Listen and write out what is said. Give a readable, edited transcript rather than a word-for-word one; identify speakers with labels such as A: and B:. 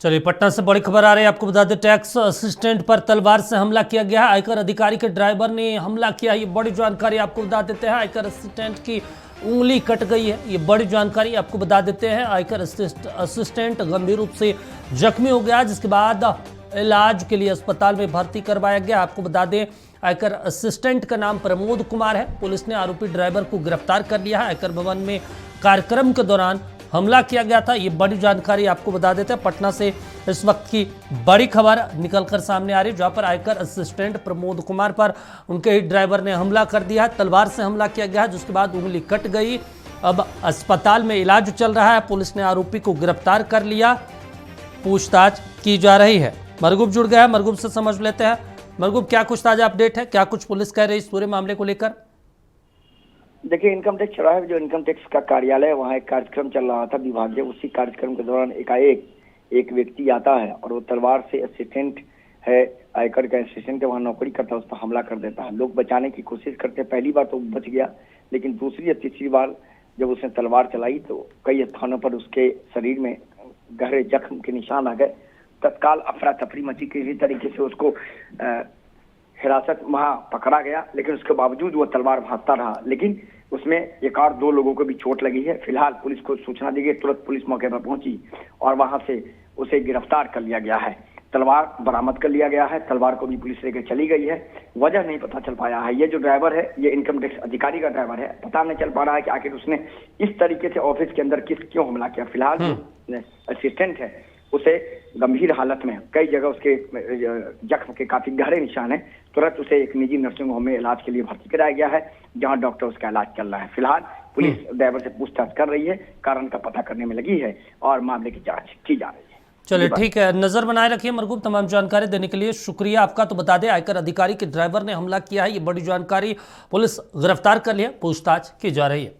A: चलिए, पटना से बड़ी खबर आ रही है। आपको बता दें, टैक्स असिस्टेंट पर तलवार से हमला किया गया है। आयकर अधिकारी के ड्राइवर ने हमला किया। ये बड़ी जानकारी आपको बता देते हैं। आयकर असिस्टेंट की उंगली कट गई है। ये बड़ी जानकारी आपको बता देते हैं। आयकर असिस्टेंट गंभीर रूप से जख्मी हो गया, जिसके बाद इलाज के लिए अस्पताल में भर्ती करवाया गया। आपको बता दें, आयकर असिस्टेंट का नाम प्रमोद कुमार है। पुलिस ने आरोपी ड्राइवर को गिरफ्तार कर लिया है। आयकर भवन में कार्यक्रम के दौरान हमला किया गया था। ये बड़ी जानकारी आपको बता देते हैं। पटना से इस वक्त की बड़ी खबर निकलकर सामने आ रही है, जहां पर आयकर असिस्टेंट प्रमोद कुमार पर उनके ही ड्राइवर ने हमला कर दिया है। तलवार से हमला किया गया है, जिसके बाद उंगली कट गई। अब अस्पताल में इलाज चल रहा है। पुलिस ने आरोपी को गिरफ्तार कर लिया। पूछताछ की जा रही है। मरगूब जुड़ गया है, मरगूब से समझ लेते हैं। मरगूब, क्या कुछ ताजा अपडेट है? क्या कुछ पुलिस कह रही है इस पूरे मामले को लेकर?
B: देखिए, इनकम टैक्स चौराहे जो इनकम टैक्स का कार्यालय है, वहाँ एक कार्यक्रम चल रहा था विभागीय। उसी कार्यक्रम के दौरान एकाएक एक व्यक्ति आता है और वो तलवार से असिस्टेंट है, आयकर का असिस्टेंट है, वहाँ नौकरी करता है, उस पर हमला कर देता है। लोग बचाने की कोशिश करते हैं। पहली बार तो बच गया, लेकिन दूसरी या तीसरी बार जब उसने तलवार चलाई तो कई स्थानों पर उसके शरीर में गहरे जख्म के निशान आ गए। तत्काल अफरा तफरी मची। किसी तरीके से उसको हिरासत वहां पकड़ा गया, लेकिन उसके बावजूद वो तलवार भांजता रहा। लेकिन उसमें एक और दो लोगों को भी चोट लगी है। फिलहाल पुलिस को सूचना दी गई, तुरंत पुलिस मौके पर पहुंची और वहां से उसे गिरफ्तार कर लिया गया है। तलवार बरामद कर लिया गया है। तलवार को भी पुलिस लेकर चली गई है। वजह नहीं पता चल पाया है। ये जो ड्राइवर है, ये इनकम टैक्स अधिकारी का ड्राइवर है। पता नहीं चल पा रहा है कि आखिर उसने इस तरीके से ऑफिस के अंदर क्यों हमला किया। फिलहाल जो असिस्टेंट है, उसे गंभीर हालत में, कई जगह उसके जख्म के काफी गहरे निशान है। तुरंत उसे एक निजी नर्सिंग होम में इलाज के लिए भर्ती कराया गया है, जहां डॉक्टर उसका इलाज चल रहा है। फिलहाल पुलिस ड्राइवर से पूछताछ कर रही है, कारण का पता करने में लगी है और मामले की जांच की जा रही है।
A: चलिए, ठीक है, नजर बनाए रखिए। मरगूब, तमाम जानकारी देने के लिए शुक्रिया आपका। तो बता दें, आयकर अधिकारी के ड्राइवर ने हमला किया है। ये बड़ी जानकारी। पुलिस गिरफ्तार कर लिया, पूछताछ की जा रही है।